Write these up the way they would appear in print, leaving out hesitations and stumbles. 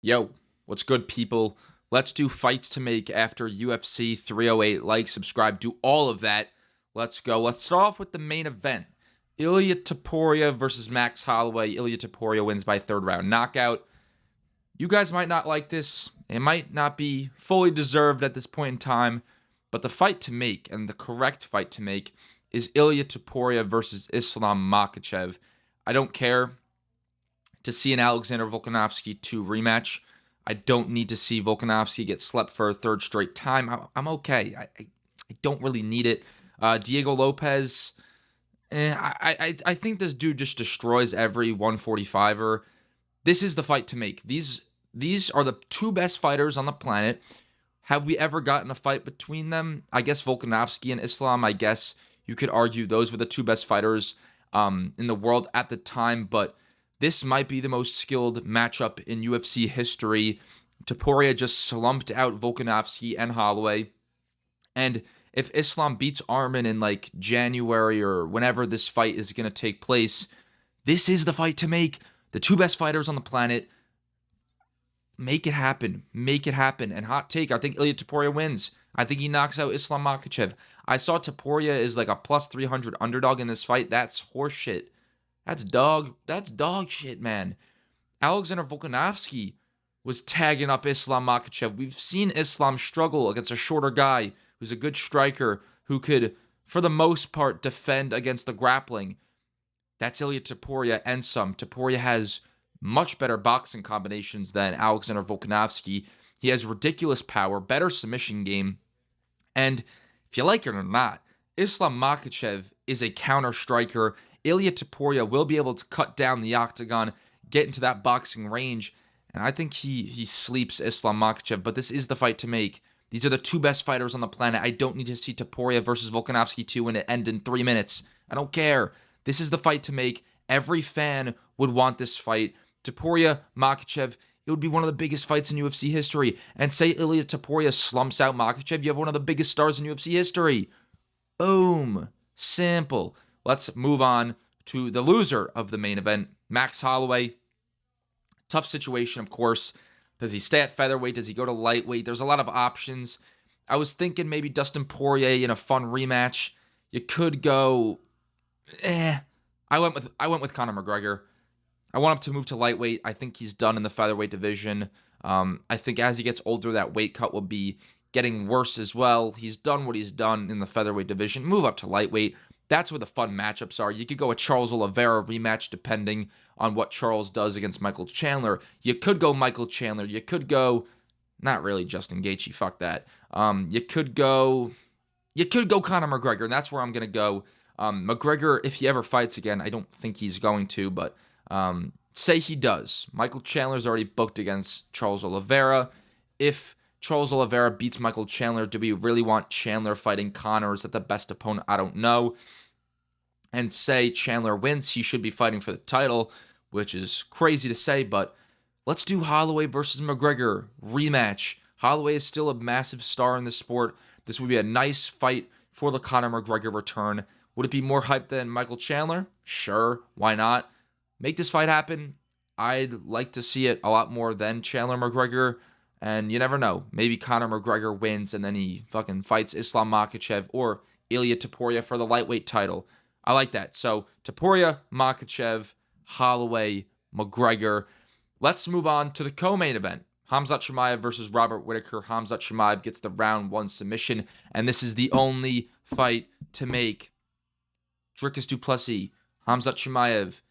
Yo, what's good, people? Let's do fights to make after UFC 308. Like, subscribe, do all of that. Let's go. Let's start off with the main event. Ilia Topuria versus Max Holloway. Ilia Topuria wins by third round knockout. You guys might not like this. It might not be fully deserved at this point in time, but the fight to make, and the correct fight to make, is Ilia Topuria versus Islam Makhachev. I don't care to see an Alexander Volkanovski 2 rematch. I don't need to see Volkanovski get slept for a third straight time. I'm okay. I don't really need it. Diego Lopez, I think this dude just destroys every 145er. This is the fight to make. These are the two best fighters on the planet. Have we ever gotten a fight between them? I guess Volkanovski and Islam, I guess you could argue those were the two best fighters in the world at the time, but this might be the most skilled matchup in UFC history. Topuria just slumped out Volkanovski and Holloway. And if Islam beats Arman in like January or whenever this fight is going to take place, this is the fight to make. The two best fighters on the planet. Make it happen. Make it happen. And hot take, I think Ilia Topuria wins. I think he knocks out Islam Makhachev. I saw Topuria is like a plus 300 underdog in this fight. That's horseshit. That's dog shit, man. Alexander Volkanovski was tagging up Islam Makhachev. We've seen Islam struggle against a shorter guy who's a good striker who could, for the most part, defend against the grappling. That's Ilia Topuria and some. Topuria has much better boxing combinations than Alexander Volkanovski. He has ridiculous power, better submission game. And if you like it or not, Islam Makhachev is a counter striker. Ilia Topuria will be able to cut down the octagon, get into that boxing range, and I think he sleeps Islam Makhachev, but this is the fight to make. These are the two best fighters on the planet. I don't need to see Topuria versus Volkanovski 2 and it end in 3 minutes. I don't care. This is the fight to make. Every fan would want this fight. Topuria, Makhachev, it would be one of the biggest fights in UFC history. And say Ilia Topuria slumps out Makhachev, you have one of the biggest stars in UFC history. Boom. Simple. Let's move on to the loser of the main event, Max Holloway. Tough situation, of course. Does he stay at featherweight? Does he go to lightweight? There's a lot of options. I was thinking maybe Dustin Poirier in a fun rematch. You could go, I went with Conor McGregor. I want him to move to lightweight. I think he's done in the featherweight division. I think as he gets older, that weight cut will be getting worse as well. He's done what he's done in the featherweight division. Move up to lightweight. That's where the fun matchups are. You could go a Charles Oliveira rematch depending on what Charles does against Michael Chandler. You could go Michael Chandler. You could go, not really Justin Gaethje, fuck that. You could go Conor McGregor, and that's where I'm going to go. McGregor, if he ever fights again, I don't think he's going to, but say he does. Michael Chandler's already booked against Charles Oliveira. If Charles Oliveira beats Michael Chandler, do we really want Chandler fighting Conor? Is that the best opponent? I don't know. And say Chandler wins, he should be fighting for the title, which is crazy to say, but let's do Holloway versus McGregor rematch. Holloway is still a massive star in the sport. This would be a nice fight for the Conor McGregor return. Would it be more hype than Michael Chandler? Sure, why not? Make this fight happen. I'd like to see it a lot more than Chandler McGregor. And you never know. Maybe Conor McGregor wins and then he fucking fights Islam Makhachev or Ilia Topuria for the lightweight title. I like that. So Topuria, Makhachev, Holloway, McGregor. Let's move on to the co-main event. Khamzat Chimaev versus Robert Whittaker. Khamzat Chimaev gets the round 1 submission. And this is the only fight to make. Dricus Du Plessis, Khamzat Chimaev.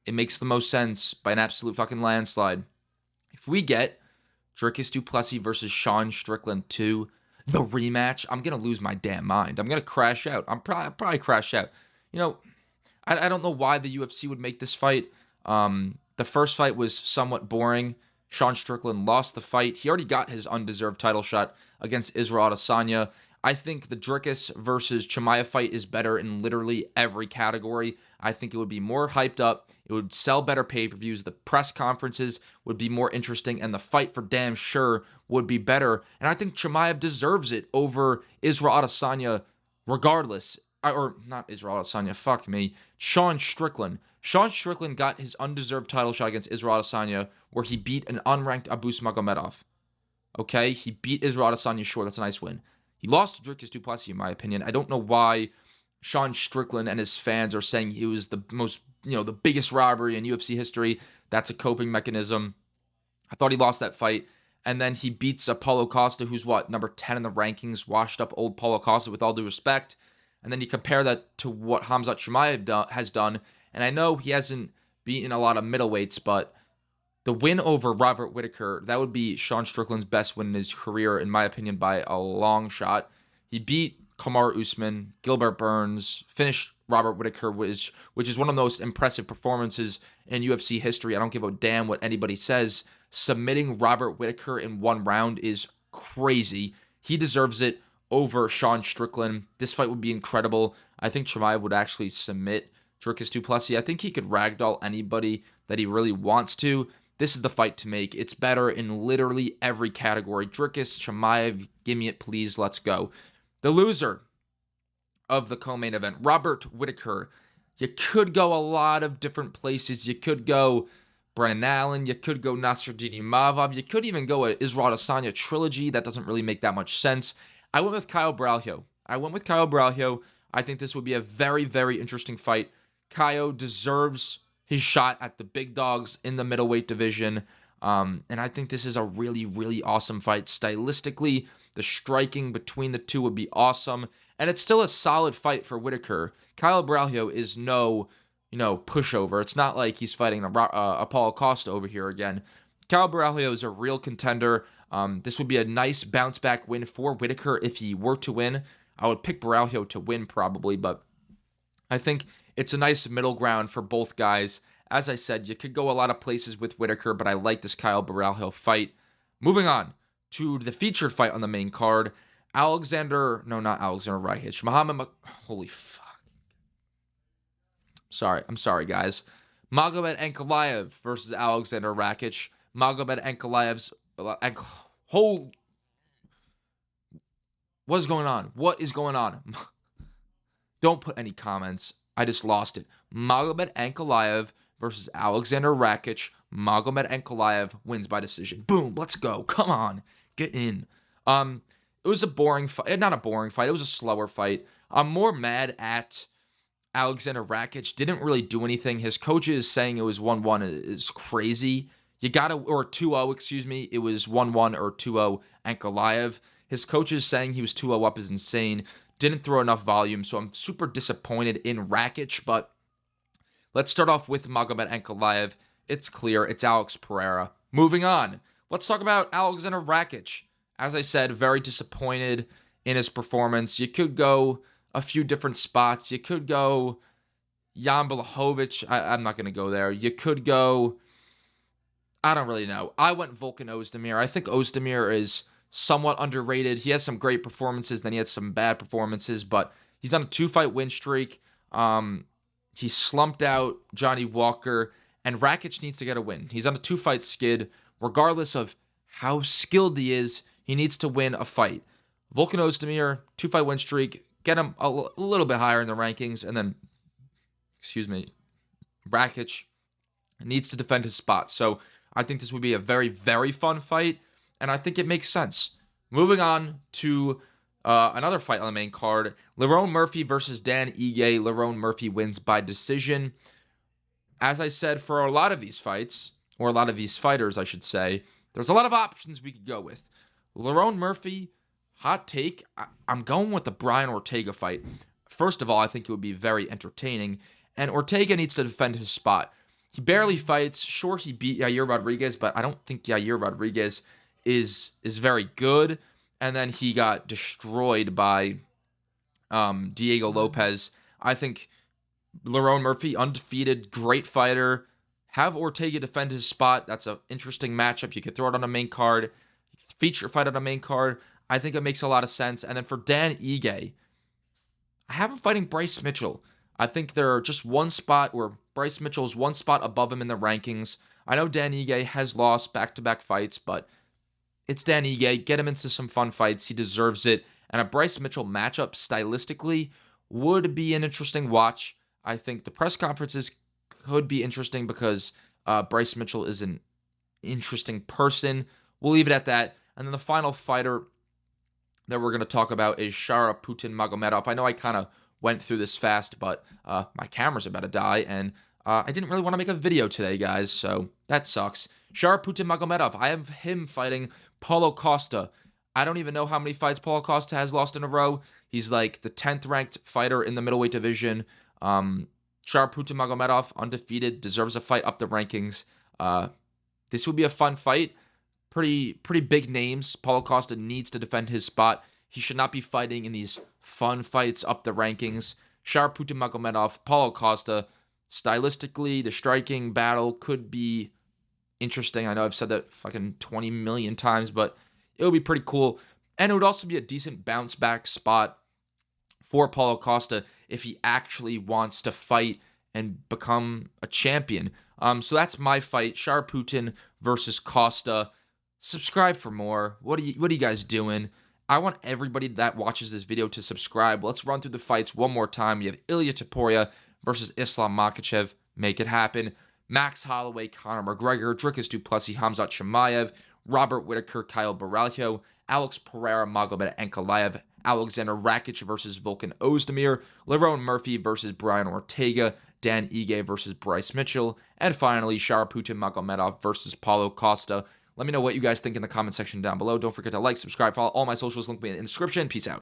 It makes the most sense by an absolute fucking landslide. If we get Dricus Du Plessis versus Sean Strickland 2, the rematch, I'm going to lose my damn mind. I'm going to crash out. I'm probably crash out. You know, I don't know why the UFC would make this fight. The first fight was somewhat boring. Sean Strickland lost the fight. He already got his undeserved title shot against Israel Adesanya. I think the Dricus versus Chimaev fight is better in literally every category. I think it would be more hyped up. It would sell better pay-per-views. The press conferences would be more interesting, and the fight for damn sure would be better. And I think Chimaev deserves it over Israel Adesanya regardless. Or not Israel Adesanya, fuck me. Sean Strickland. Sean Strickland got his undeserved title shot against Israel Adesanya, where he beat an unranked Abus Magomedov. Okay, he beat Israel Adesanya. Sure, that's a nice win. He lost to Dricus Du Plessis, in my opinion. I don't know why Sean Strickland and his fans are saying he was the most, the biggest robbery in UFC history. That's a coping mechanism. I thought he lost that fight. And then he beats Paulo Costa, who's number 10 in the rankings, washed up old Paulo Costa, with all due respect. And then you compare that to what Khamzat Chimaev has done. And I know he hasn't beaten a lot of middleweights, but the win over Robert Whittaker, that would be Sean Strickland's best win in his career, in my opinion, by a long shot. He beat Kamaru Usman, Gilbert Burns, finished Robert Whittaker, which is one of the most impressive performances in UFC history. I don't give a damn what anybody says. Submitting Robert Whittaker in one round is crazy. He deserves it over Sean Strickland. This fight would be incredible. I think Chimaev would actually submit Dricus Du Plessis. I think he could ragdoll anybody that he really wants to. This is the fight to make. It's better in literally every category. Dricus, Chimaev, give me it, please. Let's go. The loser of the co-main event, Robert Whittaker. You could go a lot of different places. You could go Brennan Allen. You could go Nasruddin Imavov. You could even go a Israel Adesanya trilogy. That doesn't really make that much sense. I went with Caio Borralho. I think this would be a very, very interesting fight. Caio deserves his shot at the big dogs in the middleweight division. And I think this is a really, really awesome fight. Stylistically, the striking between the two would be awesome. And it's still a solid fight for Whittaker. Caio Borralho is no, pushover. It's not like he's fighting Paulo Costa over here again. Caio Borralho is a real contender. This would be a nice bounce-back win for Whittaker if he were to win. I would pick Borralho to win probably, but I think it's a nice middle ground for both guys. As I said, you could go a lot of places with Whittaker, but I like this Caio Borralho fight. Moving on to the featured fight on the main card. Rakic. Holy fuck. I'm sorry, guys. Magomed Ankalaev versus Alexander Rakic. Magomed Ankalaev's... What is going on? Don't put any comments. I just lost it. Magomed Ankalaev versus Alexander Rakic. Magomed Ankalaev wins by decision. Boom, let's go. Come on, get in. It was a boring fight. Not a boring fight. It was a slower fight. I'm more mad at Alexander Rakic. Didn't really do anything. His coach is saying it was 1-1 is crazy. Or 2-0, excuse me. It was 1-1 or 2-0 Ankalaev. His coach is saying he was 2-0 up is insane. Didn't throw enough volume, so I'm super disappointed in Rakic, but let's start off with Magomed Ankalaev. It's clear. It's Alex Pereira. Moving on. Let's talk about Alexander Rakic. As I said, very disappointed in his performance. You could go a few different spots. You could go Jan Blachowicz. I'm not going to go there. You could go... I don't really know. I went Volkan Ozdemir. I think Ozdemir is somewhat underrated. He has some great performances, then he had some bad performances, but he's on a 2-fight win streak. He slumped out Johnny Walker, and Rakic needs to get a win. He's on a 2-fight skid. Regardless of how skilled he is, he needs to win a fight. Volkan Ozdemir, 2-fight win streak, get him a little bit higher in the rankings, and then, Rakic needs to defend his spot. So I think this would be a very, very fun fight, and I think it makes sense. Moving on to another fight on the main card, Lerone Murphy versus Dan Ige. Lerone Murphy wins by decision. As I said, for a lot of these fights, or a lot of these fighters, I should say, there's a lot of options we could go with. Lerone Murphy, hot take, I'm going with the Brian Ortega fight. First of all, I think it would be very entertaining, and Ortega needs to defend his spot. He barely fights. Sure, he beat Yair Rodriguez, but I don't think Yair Rodriguez is very good. And then he got destroyed by Diego Lopez. I think Lerone Murphy, undefeated, great fighter. Have Ortega defend his spot. That's an interesting matchup. You could throw it on a main card. Feature fight on a main card. I think it makes a lot of sense. And then for Dan Ige, I have him fighting Bryce Mitchell. I think they're just one spot where Bryce Mitchell is one spot above him in the rankings. I know Dan Ige has lost back-to-back fights, but it's Dan Ige. Get him into some fun fights. He deserves it. And a Bryce Mitchell matchup stylistically would be an interesting watch. I think the press conferences could be interesting because Bryce Mitchell is an interesting person. We'll leave it at that. And then the final fighter that we're going to talk about is Shara Magomedov. I know I kind of went through this fast, but my camera's about to die, and I didn't really want to make a video today, guys, so that sucks. Shara Magomedov, I have him fighting Paulo Costa. I don't even know how many fights Paulo Costa has lost in a row. He's like the 10th ranked fighter in the middleweight division. Shara Magomedov, undefeated, deserves a fight up the rankings. This would be a fun fight. Pretty big names. Paulo Costa needs to defend his spot. He should not be fighting in these fun fights up the rankings. Shara Magomedov, Paulo Costa. Stylistically, the striking battle could be interesting. I know I've said that fucking 20 million times, but it would be pretty cool. And it would also be a decent bounce back spot for Paulo Costa if he actually wants to fight and become a champion. So that's my fight, Shara versus Costa. Subscribe for more. What are you guys doing? I want everybody that watches this video to subscribe. Let's run through the fights one more time. We have Ilia Topuria versus Islam Makhachev. Make it happen. Max Holloway, Conor McGregor, Dricus Du Plessis, Khamzat Chimaev, Robert Whittaker, Kyle Baralho, Alex Pereira, Magomed Ankalaev, Alexander Rakic versus Volkan Ozdemir, Lerone Murphy versus Brian Ortega, Dan Ige versus Bryce Mitchell, and finally Shara Magomedov versus Paulo Costa. Let me know what you guys think in the comment section down below. Don't forget to like, subscribe, follow all my socials. Link me in the description. Peace out.